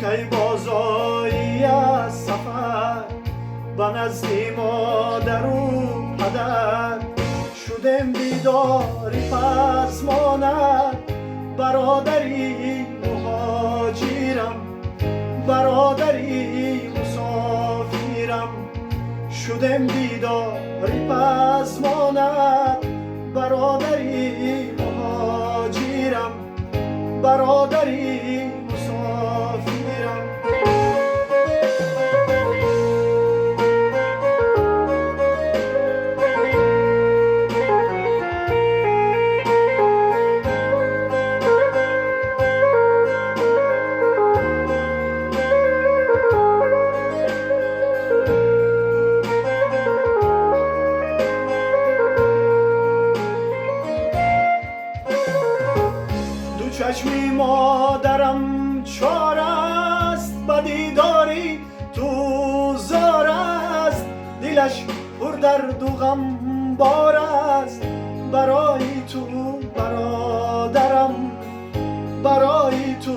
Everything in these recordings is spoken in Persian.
کی بازایی از سفر به نزد مادر و پدر شدم بیداری پس ماند برادری مهاجرم برادری مسافرم شدم بیداری پس ماند برادری مهاجرم برادری مسافرم چشمی مادرم چار است به دیداری تو زار است دلش پر درد و غم بار است برای تو برادرم برای تو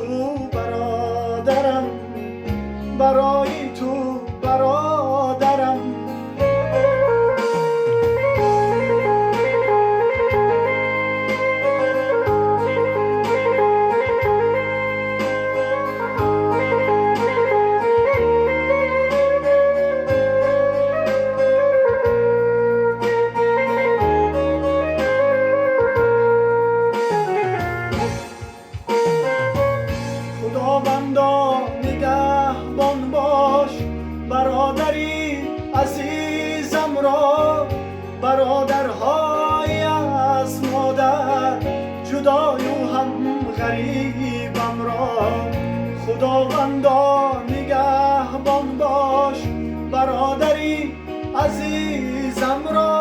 برادرم برای تو برادرم خداوندا نگهبان باش برادری عزیزم را برادرهای از مادر جدای و هم غریبم را خداوندا نگهبان باش برادری عزیزم را